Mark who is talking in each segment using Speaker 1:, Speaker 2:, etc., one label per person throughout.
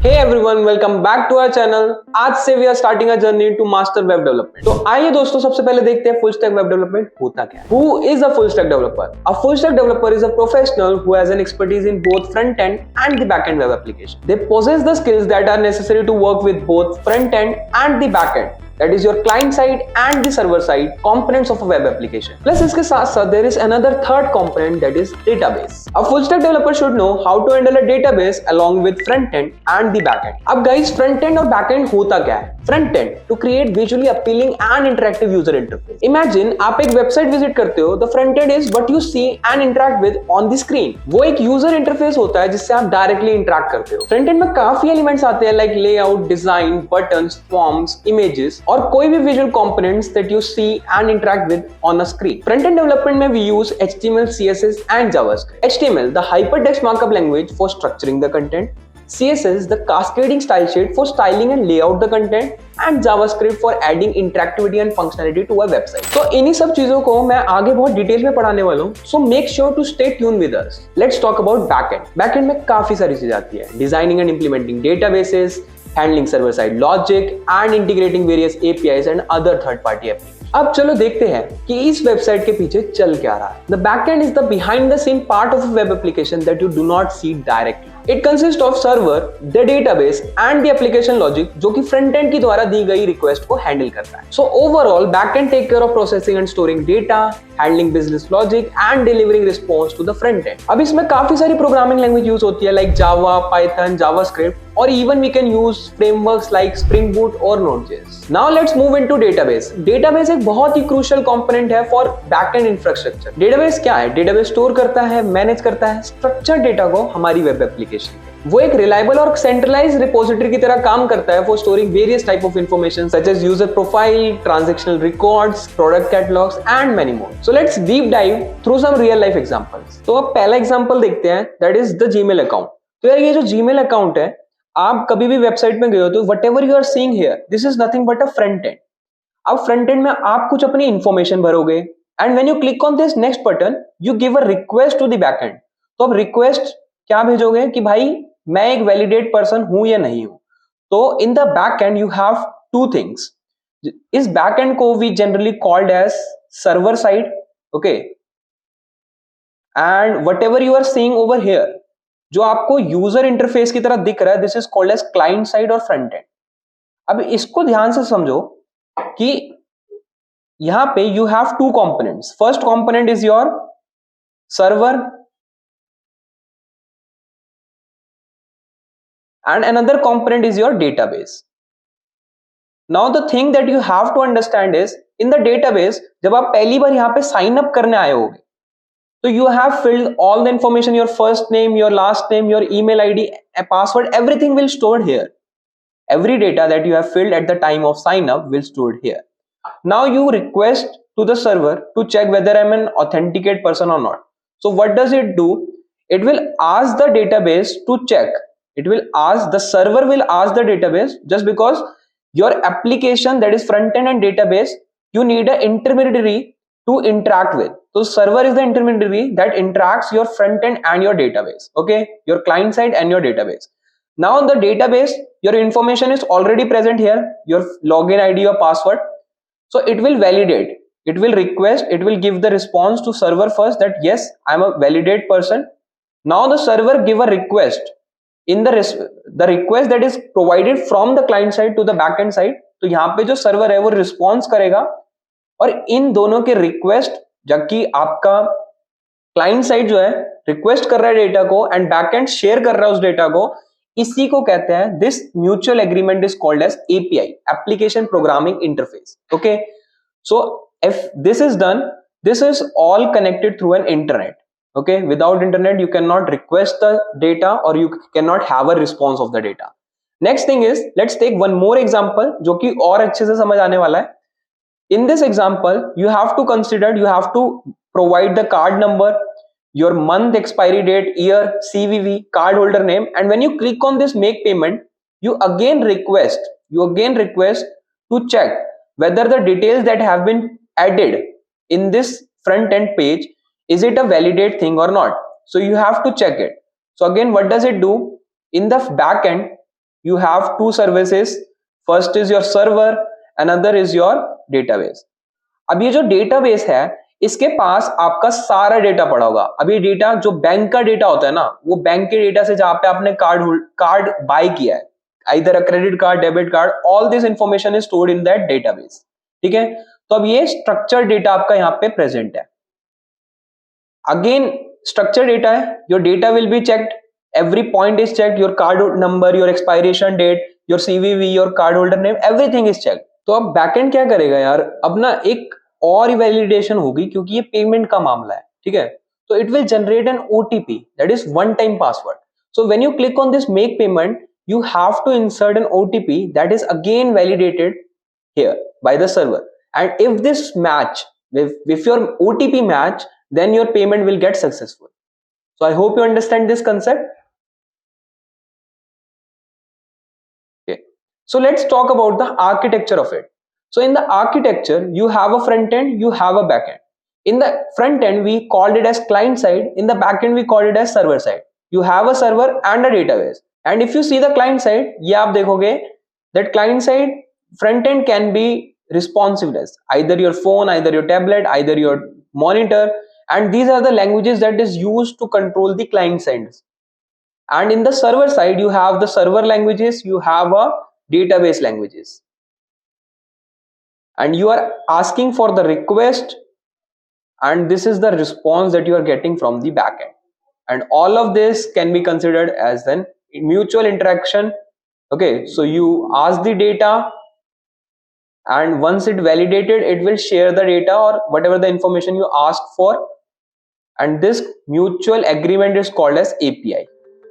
Speaker 1: Hey everyone, welcome back to our channel। आज से we are starting a journey to master web development। तो आइए दोस्तों सबसे पहले देखते हैं full stack web development होता क्या है। Who is a full stack developer? A full stack developer is a professional who has an expertise in both front end and the back end web application। They possess the skills that are necessary to work with both front end and the back end। That is your client side and the server side components of a web application. Plus इसके साथ साथ there is another third component that is database. A full stack developer should know how to handle a database along with front end and the back end. अब guys front end और back end होता क्या है? Front end to create visually appealing and interactive user interface. Imagine आप एक website visit करते हो, the front end is what you see and interact with on the screen. वो एक user interface होता है जिससे आप directly interact करते हो। Front end में काफी elements आते हैं like layout, design, buttons, forms, images और कोई भी visual components that you see and interact with on a screen. Front-end development में we use HTML, CSS and JavaScript. HTML, the hypertext markup language for structuring the content. CSS, the cascading style sheet for styling and layout the content, and JavaScript for adding interactivity and functionality to a website. तो इन्हीं सब चीजों को मैं आगे बहुत detail में पढ़ाने वाला हूँ, so make sure to stay tuned with us. Let's talk about backend. Backend में काफी सारी चीजें आती है, designing and implementing databases, handling server side logic and integrating various APIs and other third party applications. अब चलो देखते हैं कि इस वेबसाइट के पीछे चल क्या रहा है। The backend is the behind the scene part of a web application that you do not see directly. It consists of server, the database and the application logic जो कि front end की द्वारा दी गई request को handle करता है। So overall backend take care of processing and storing data, handling business logic and delivering response to the front end। अब इसमें काफी सारी programming language use होती है like Java, Python, JavaScript or even we can use frameworks like Spring Boot or Node.js। Now let's move into database। Database एक बहुत ही crucial component है for backend infrastructure। Database क्या है? Database store करता है, manage करता है structured data को हमारी web application। वो एक reliable और centralized repository की तरह काम करता है for storing various type of information such as user profile, transactional records, product catalogs and many more। So let's deep dive through some real life examples। तो अब पहला example देखते हैं that is the Gmail account। तो यार ये जो Gmail account है, आप कभी भी वेबसाइट में गए हो तो whatever you are seeing here, this is nothing but a front end। अब फ्रंट एंड में आप कुछ अपनी इंफॉर्मेशन भरोगे and when you click on this next button you give a request to the back end. तो अब request क्या भेजोगे कि भाई मैं एक वैलिडेट पर्सन हूं या नहीं हूं। तो in the back end you have two things. इस बैक एंड को we generally called as server side, okay, and whatever you are seeing over here जो आपको यूजर इंटरफेस की तरह दिख रहा है this is called as client side और फ्रंट एंड। अब इसको ध्यान से समझो कि यहां पे you have two components. First component is your server and another component is your database. Now the thing that you have to understand is in the database जब आप पहली बार यहां पे साइन अप करने आए होगे तो you have filled all the information, your first name, your last name, your email ID, a password, everything will stored here. Every data that you have filled at the time of sign up will stored here. Now you request to the server to check whether I'm an authenticate person or not. So what does it do? It will ask the database to check. The server will ask the database just because your application that is front end and database, you need an intermediary to interact with. So server is the intermediary that interacts your front end and your database, okay, your client side and your database. Now the database, your information is already present here, your login ID, your password. So it will validate, it will request, it will give the response to server first that yes, I'm a validate person. Now the server give a request in the request that is provided from the client side to the backend side. तो यहाँ पे जो server है वो response करेगा और इन दोनों के रिक्वेस्ट, जबकि आपका क्लाइंट साइड जो है रिक्वेस्ट कर रहा है डेटा को एंड बैकएंड शेयर कर रहा है उस डेटा को, इसी को कहते हैं this mutual agreement is called as API, application programming interface, okay. So if this is done, this is all connected through an internet, okay, without internet you cannot request the data or you cannot have a response of the data। next thing is let's take one more example जो कि और अच्छे से समझ आने वाला है। in this example you have to consider, you have to provide the card number, your month, expiry date, year, CVV, card holder name, and when you click on this make payment you again request to check whether the details that have been added in this front end page, is it a validate thing or not? So you have to check it. So again what does it do? In the back end, you have two services. First is your server, another is your database. अब ये जो database है, इसके पास आपका सारा data पड़ा होगा. अब ये डेटा जो बैंक का डेटा होता है ना, वो बैंक के डेटा से जहां पे आपने कार्ड बाय किया है, either a credit card, debit card, all this information is stored in that database. ठीक है, तो अब ये स्ट्रक्चर डेटा आपका यहाँ पे प्रेजेंट है. अगेन स्ट्रक्चर डेटा है, your data will be checked, every point is checked, your card number, your expiration date, your CVV, your card holder name, everything is checked. तो अब बैकएंड क्या करेगा यार, अब ना एक और वैलिडेशन होगी, क्योंकि ये पेमेंट का मामला है. ठीक है, तो it will generate N OTP, that is one time password. So when you click on this make payment, you have to insert an OTP that is again validated here by the server, and if this match, if your OTP match, then your payment will get successful. So I hope you understand this concept. Okay, so let's talk about the architecture of it. So in the architecture, you have a front end, you have a back end. In the front end, we called it as client side. In the back end, we called it as server side. You have a server and a database. And if you see the client side, ये आप देखोगे that client side front end can be responsiveness, either your phone, either your tablet, either your monitor, and these are the languages that is used to control the client side. And in the server side, you have the server languages, you have a database languages, and you are asking for the request, and this is the response that you are getting from the backend. And all of this can be considered as an mutual interaction. Okay, so you ask the data, and once it validated, it will share the data or whatever the information you ask for, and this mutual agreement is called as API.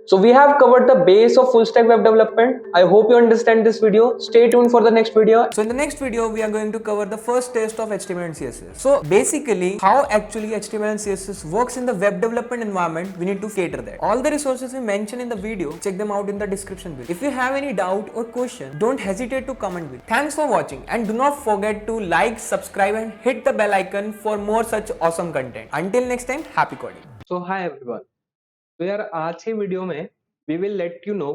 Speaker 1: So we have covered the base of full stack web development. I hope you understand this video. Stay tuned for the next video.
Speaker 2: So in the next video, we are going to cover the first test of HTML and CSS. So basically, how actually HTML and CSS works in the web development environment, we need to cater that. All the resources we mentioned in the video, check them out in the description below. If you have any doubt or question, don't hesitate to comment below. Thanks for watching, and do not forget to like, subscribe and hit the bell icon for more such awesome content. Until next time, happy coding.
Speaker 1: So hi everyone. तो यार आज के video में we will let you know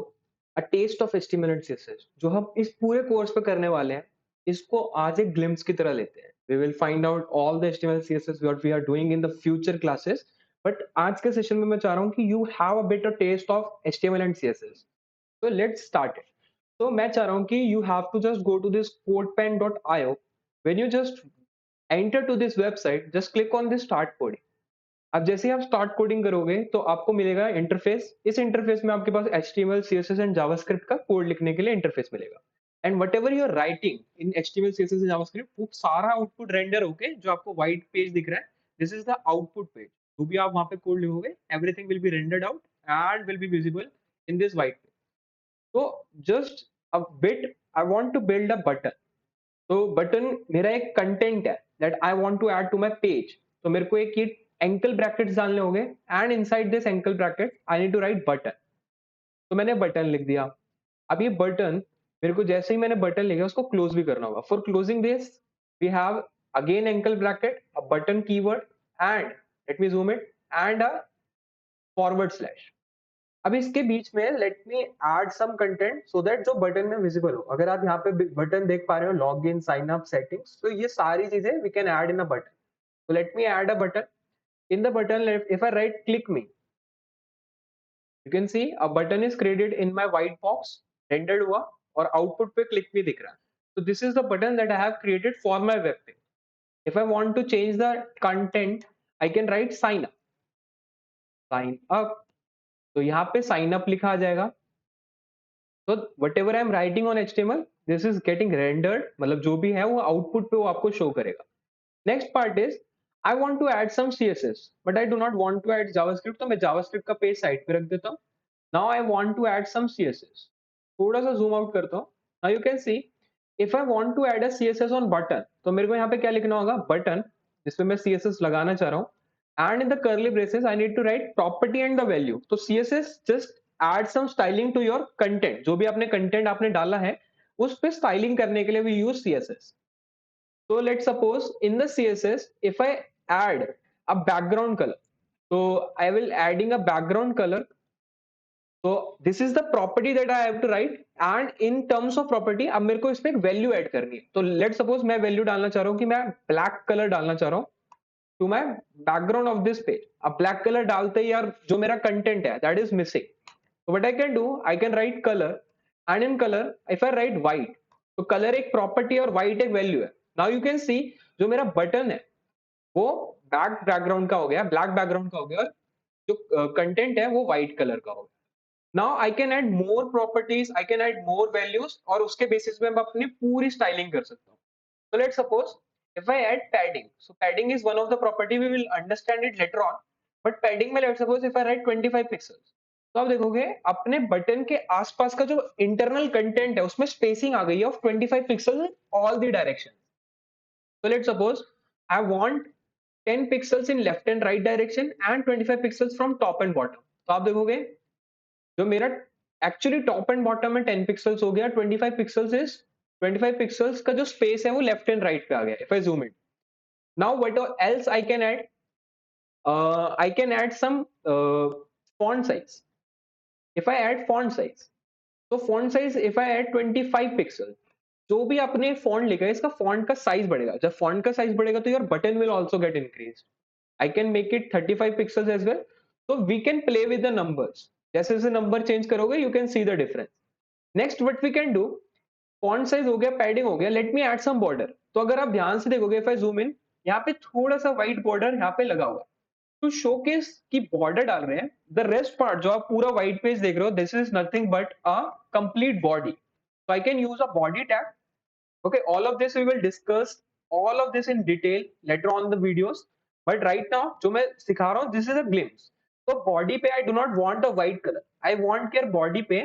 Speaker 1: a test of HTML and CSS. जो हम इस पूरे course पे करने वाले हैं, इसको आज एक ग्लिम्स की तरह लेते हैं. We will find out all the HTML CSS what we are doing in the future classes, but आज के सेशन में मैं चाह रहा हूँ कि you have a better test of HTML and CSS. तो लेट्स स्टार्ट इट. तो मैं चाह रहा हूँ कि you have to just go to this codepen.io. When you just enter to this website, just click on this start coding. अब जैसे ही आप स्टार्ट कोडिंग करोगे तो आपको मिलेगा इंटरफेस. इस इंटरफेस में आपके पास HTML, CSS एंड जावास्क्रिप्ट का कोड लिखने के लिए इंटरफेस मिलेगा. And whatever you are writing in HTML, CSS and JavaScript, वो सारा आउटपुट रेंडर होके जो आपको व्हाइट पेज दिख रहा है, this is the output page. जो भी आप वहां पे कोड लिखोगे, everything will be rendered out and will be visible in this white page. तो just a bit, I want to build a button. तो बटन मेरा एक कंटेंट है that I want to add to my page. तो मेरे को एक ये एंकल ब्रैकेट्स डालने होंगे, and inside this angle bracket I need to right button. तो मैंने बटन लिख दिया. अब ये बटन मेरे को जैसे ही मैंने बटन लिखा उसको क्लोज भी करना होगा. For closing this we have again angle bracket, a button keyword, and let me zoom it, and a forward slash. अब इसके बीच में let me add some content so that जो बटन में विजिबल हो. अगर आप यहाँ पे बटन देख पा रहे हो, log in, sign up, settings, तो ये सारी चीजें we can add in a button. So let me add a button. In the button, if I right click me, you can see a button is created in my white box, rendered हुआ और output पे click भी दिख रहा है. So this is the button that I have created for my web page. If I want to change the content, I can write sign up. Sign up. तो यहाँ पे sign up लिखा आ जाएगा. So whatever I am writing on HTML, this is getting rendered. मतलब जो भी है वो output पे वो आपको show करेगा. Next part is I want to add some CSS, but I do not want to add JavaScript. तो मैं JavaScript का पेज साइड पे रख देता हूँ. Now I want to add some CSS. थोड़ा सा zoom out करता हूँ. Now you can see if I want to add a CSS on button, तो मेरे को यहाँ पे क्या लिखना होगा, button, जिसपे मैं CSS लगाना चाह रहा हूँ, and in the curly braces I need to write property and the value. तो CSS just add some styling to your content. जो भी आपने content आपने डाला है उस पे styling करने के लिए we use CSS. So let's suppose in the CSS, if I add a background color, so I will adding a background color तो this is the property that I have to write, and in terms of property अब मेरे को इसमें एक value add करनी है। तो let suppose मैं वैल्यू डालना चाह रहा हूँ कि मैं ब्लैक कलर डालना चाह रहा हूँ to my background of this page. अब ब्लैक कलर डालते ही यार जो मेरा कंटेंट है that is missing, so what I can do, I can write color, and in color if I write white, तो color एक प्रॉपर्टी और white एक वैल्यू है। नाउ यू कैन सी जो मेरा बटन है वो बैकग्राउंड का हो गया, ब्लैक बैकग्राउंड का हो गया, और जो कंटेंट है वो व्हाइट कलर का हो गया। Now I can add more properties, I can add more values, और उसके बेसिस पे मैं अपनी पूरी स्टाइलिंग कर सकता हूँ। So let's suppose if I add padding, so padding is one of the property, we will understand it later on, but padding में let's suppose if I write 25 pixels, तो आप देखोगे अपने बटन के आसपास का जो इंटरनल कंटेंट है उसमें स्पेसिंग आ गई है of 25 pixel in all the direction. So let's suppose I want 10 pixels in left and right direction and 25 pixels from top and bottom, तो आप देखोगे जो मेरा एक्चुअली टॉप एंड बॉटम में 10 पिक्सल्स हो गया, 25 पिक्सल्स इज 25 पिक्सल्स का जो स्पेस है वो लेफ्ट एंड राइट पे आ गया। If I zoom in, now what else I can add, I can add some font size. If I add font size, तो font size if I add 25 pixel, जो भी आपने font लिखा है इसका फॉन्ट का साइज बढ़ेगा। जब फॉन्ट का साइज बढ़ेगा तो your button will also get increase. I can make it 35 pixels as well. तो we can play with the numbers, जैसे जैसे नंबर चेंज करोगे you can see the difference. Next what we can do, font size हो गया, padding हो गया, let me add some border. तो अगर आप ध्यान से देखोगे इफ आई जूम इन, यहाँ पे थोड़ा सा व्हाइट बॉर्डर यहाँ पे लगा हुआ है टू शोकेस की बॉर्डर डाल रहे हैं। द रेस्ट पार्ट जो आप पूरा व्हाइट पेज देख रहे हो this is nothing but a complete body. So I can use a body tag. Okay, all of this we will discuss all of this in detail later on in the videos. But right now, जो मैं सिखा रहा हूँ, this is a glimpse. So body पे I do not want a white color. I want कि body पे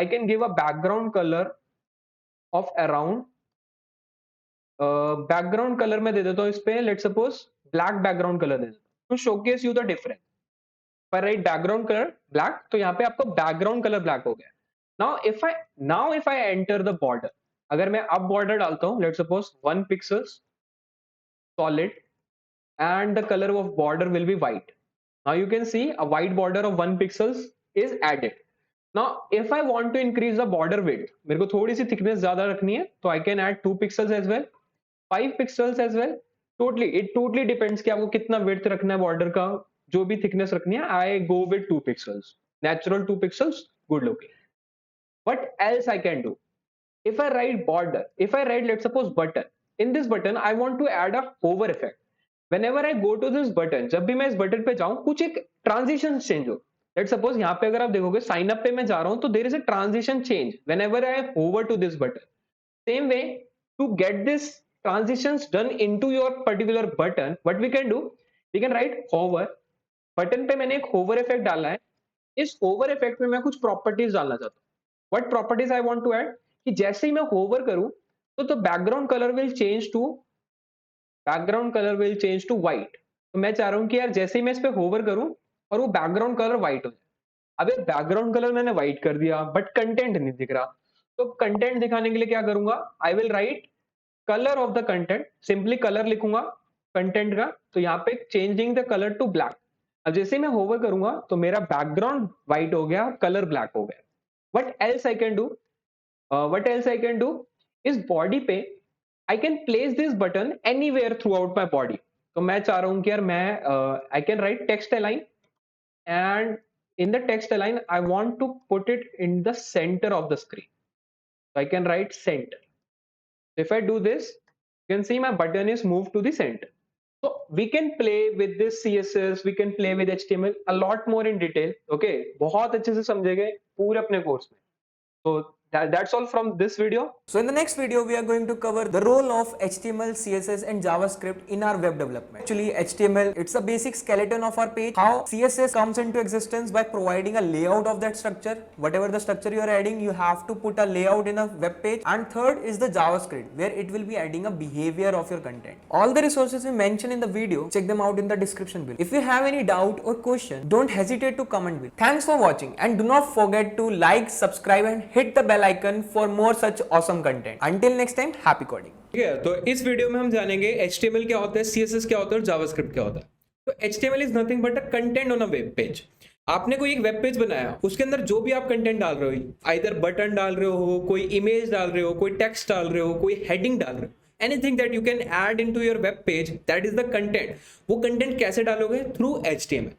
Speaker 1: I can give a background color of around background color मैं दे देता हूँ इस पे, let's suppose black background color दे देता हूँ to showcase you the difference. पर राइट बैकग्राउंड कलर ब्लैक, तो यहाँ पे आपको बैकग्राउंड कलर ब्लैक हो गया। Now if I enter the border, अगर मैं अब बॉर्डर डालता हूँ let's suppose 1 pixels solid and the colour of border will be white. Now you can see a white border of 1 pixels is added. Now if I want to increase the border width, मेरे को थोड़ी सी thickness ज्यादा रखनी है, तो I can add 2 pixels as well, 5 pixels as well. It totally depends कि आपको कितना विड्थ रखना है बॉर्डर का, जो भी थिकनेस रखनी है। I go with 2 pixels, natural 2 pixels, good looking. What else I can do? If I write border, if I write let's suppose button, in this button I want to add a hover effect. Whenever I go to this button, जब भी मैं इस button पे जाऊं कुछ एक transition change हो। Let's suppose यहाँ पे अगर आप देखोगे साइन अप पे मैं जा रहा हूं तो there is a transition change whenever I hover to this button. Same way, to get this transitions done into your particular button, what we can do, we can write hover। Button पे मैंने एक hover effect डाला है, इस hover effect में मैं कुछ properties डालना चाहता हूँ। What properties I want to add, कि जैसे ही मैं होवर करूं तो background colour will change to white. तो मैं चाह रहा हूं कि यार जैसे ही मैं इस पे होवर करूं और वो बैकग्राउंड कलर व्हाइट हो जाए। अब ये बैकग्राउंड कलर मैंने व्हाइट कर दिया बट कंटेंट नहीं दिख रहा, तो कंटेंट दिखाने के लिए क्या करूंगा, I will write colour of the content, simply colour लिखूंगा कंटेंट का, तो यहाँ पे changing the colour to black. अब जैसे मैं होवर करूंगा तो मेरा बैकग्राउंड व्हाइट हो गया, कलर ब्लैक हो गया। What else I can do? What else I can do is body पे I can place this button anywhere throughout my body. तो मैं चाह रहा हूँ कि यार मैं I can write text align, and in the text align I want to put it in the center of the screen. So I can write center. If I do this, you can see my button is moved to the center. So we can play with this CSS, we can play with HTML a lot more in detail. Okay, बहुत अच्छे से समझेंगे पूरे अपने course में। So that's all from this video.
Speaker 2: So in the next video, we are going to cover the role of HTML, CSS and JavaScript in our web development. Actually, HTML, it's a basic skeleton of our page. How CSS comes into existence by providing a layout of that structure. Whatever the structure you are adding, you have to put a layout in a web page. And third is the JavaScript, where it will be adding a behavior of your content. All the resources we mentioned in the video, check them out in the description below. If you have any doubt or question, don't hesitate to comment below. Thanks for watching, and do not forget to like, subscribe and hit the bell icon for more such awesome content. Until next time, happy coding.
Speaker 1: ठीक है, तो इस video में हम जानेंगे HTML क्या होता है, CSS क्या होता है और JavaScript क्या होता है। तो HTML is nothing but a content on a web page. आपने कोई एक वेब पेज बनाया, उसके अंदर जो भी आप कंटेंट डाल रहे हो, आइदर बटन डाल रहे हो, कोई इमेज डाल रहे हो, कोई टेक्स्ट डाल रहे हो, कोई हेडिंग डाल रहे हो, anything that you can add into your web page, that is the content. वो कंटेंट कैसे डालोगे? Through HTML।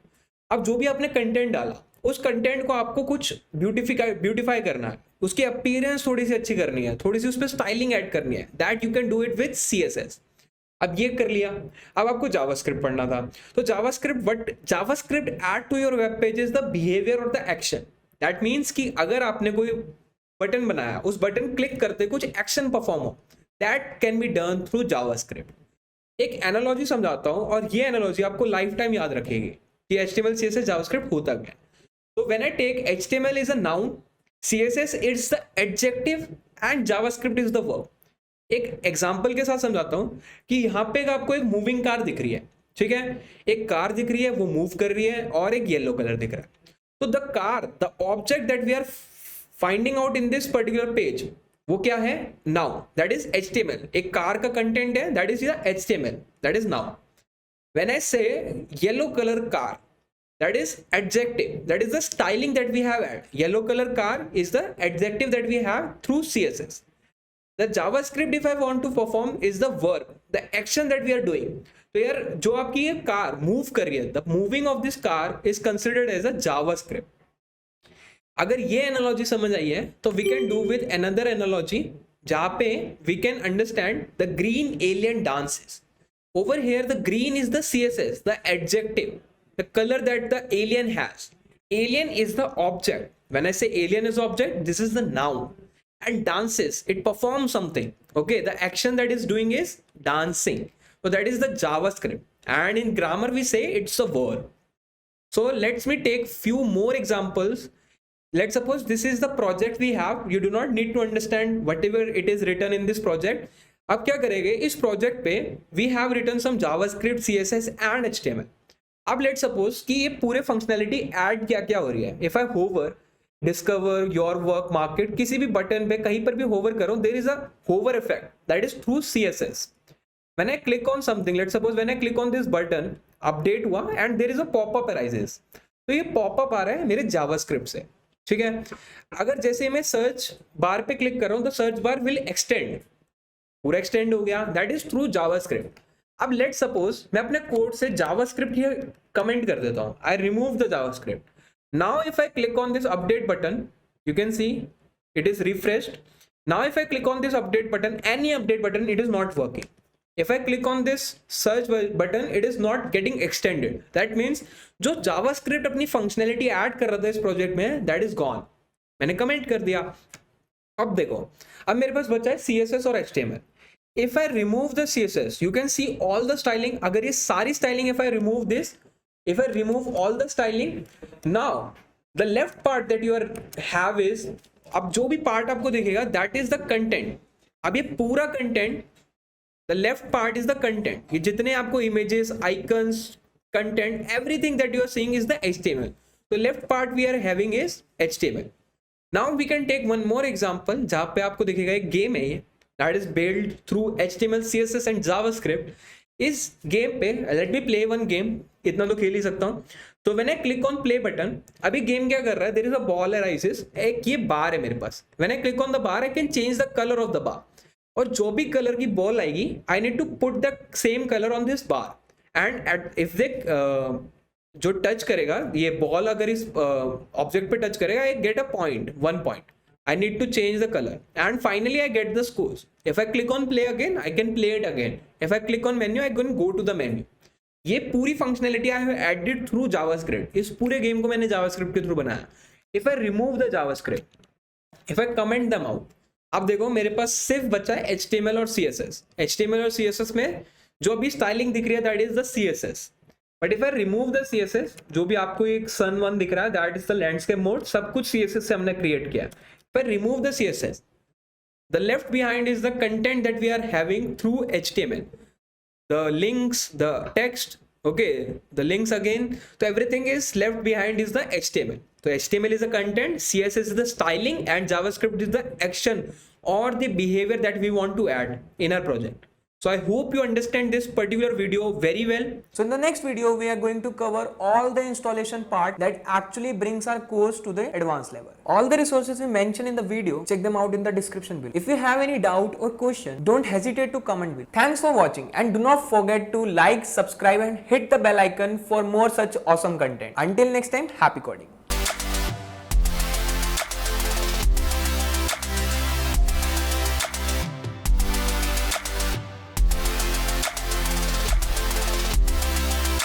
Speaker 1: अब जो भी आपने कंटेंट डाला, उस कंटेंट को आपको कुछ ब्यूटिफाई करना है, उसकी अपीयरेंस थोड़ी सी अच्छी करनी है, थोड़ी सी उस पर स्टाइलिंग ऐड करनी है, that you can do it with CSS। अब ये कर लिया, अब आपको जावास्क्रिप्ट पढ़ना था, तो JavaScript add to your web page is the behaviour और द एक्शन। दैट मीन्स कि अगर आपने कोई बटन बनाया, उस बटन क्लिक करते कुछ एक्शन परफॉर्म हो, that can be done through JavaScript. एक एनालॉजी समझाता हूं, और ये एनालॉजी आपको लाइफ टाइम याद रखेगी कि HTML CSS जावास्क्रिप्ट होता क्या है। तो when I take HTML is a noun, CSS is the adjective and JavaScript is the verb. एक एग्जाम्पल के साथ समझाता हूं कि यहाँ पे आपको एक मूविंग कार दिख रही है, ठीक है, एक कार दिख रही है, वो मूव कर रही है, और एक येलो कलर दिख रहा है। तो the car, the object that we are finding out in this particular page, वो क्या है? Now, that is HTML। एक कार का कंटेंट है, that is HTML, that is now. When I say yellow colour car, that is adjective, that is the styling that we have add. Yellow color car is the adjective that we have through CSS. The JavaScript, if I want to perform, is the verb, the action that we are doing. तो यार जो आपकी ये car move कर रही है, the moving of this car is considered as a JavaScript. अगर ये एनालॉजी समझ आई है, तो we can do with another analogy, जहाँ पे we can understand the green alien dances. Over here, the green is the CSS, the adjective, the color that the alien has. Alien is the object. When I say alien is object, this is the noun. And dances, it performs something. Okay, the action that is doing is dancing. So that is the JavaScript. And in grammar, we say it's a verb. So let's me take few more examples. Let's suppose this is the project we have. You do not need to understand whatever it is written in this project. अब क्या करेंगे इस project पे? We have written some JavaScript, CSS and HTML. अब let suppose कि ये पूरे functionality add क्या क्या हो रही है। If I hover, discover, your work, market, किसी भी बटन पे कहीं पर भी होवर करो, there is a hover effect, that is through CSS। When I click on something, let suppose when I click on this button, update हुआ and there is a popup arises. तो ये popup आ रहा है मेरे JavaScript से, ठीक है। अगर जैसे मैं सर्च बार पे क्लिक कर रहा हूँ, तो सर्च बार विल एक्सटेंड, पूरा एक्सटेंड हो गया, दैट इज थ्रू जावास्क्रिप्ट। अब लेट सपोज मैं अपने कोड से जावास्क्रिप्ट ये कमेंट कर देता हूं, I remove the JavaScript. Now if I click on this update button, you can see it is refreshed. Now if I click on this update button, any update button, it is not working. If I click on this search button, it is not getting extended. That means जो JavaScript अपनी functionality add कर रहा था इस project में, that is gone. मैंने comment कर दिया। अब देखो, अब मेरे पास बचा है CSS और HTML। If I remove the CSS, you can see all the styling. अगर ये सारी styling, if I remove this, if I remove all the styling, now the left part that you have is, अब जो भी part आपको दिखेगा, that is the content. अब ये पूरा content, the left part is the content. ये जितने आपको images, icons, content, everything that you are seeing is the HTML. The left part we are having is HTML. Now we can take one more example, जहाँ पे आपको दिखेगा एक game है ये, that is built through HTML, CSS and JavaScript. इस game पे let me play one game, इतना तो खेल ही सकता हूँ। तो when I click on play button, अभी गेम क्या कर रहा है? There is a ball arises, एक ये बार है मेरे पास। When I click on the bar, I can change the color of the bar. और जो भी कलर की बॉल आएगी, I need to put the same color on this bar. And if they जो टच करेगा, ये बॉल अगर इस ऑब्जेक्ट पे टच करेगा, I get a point, 1 point. I need to change the color, and finally I get the scores. If I click on play again, I can play it again. If I click on menu, I can go to the menu. ये पूरी functionality I have added through JavaScript. इस पूरे game को मैंने JavaScript के through बनाया। If I remove the JavaScript, if I comment them out, अब देखो मेरे पास सिर्फ बचा है HTML और CSS. HTML और CSS में जो भी स्टाइलिंग दिख रही है, that is the CSS. But if I remove the CSS, जो भी आपको एक सन वन दिख रहा है, that is the landscape mode, सब कुछ CSS से हमने क्रिएट किया। पर remove the CSS, the left behind is the content that we are having through HTML, the links, the text, okay, the links again, so everything is left behind is the HTML. So HTML is the content, CSS is the styling, and JavaScript is the action or the behavior that we want to add in our project. So I hope you understand this particular video very well.
Speaker 2: So in the next video, we are going to cover all the installation part that actually brings our course to the advanced level. All the resources we mentioned in the video, check them out in the description below. If you have any doubt or question, don't hesitate to comment below. Thanks for watching and do not forget to like, subscribe and hit the bell icon for more such awesome content. Until next time, happy coding.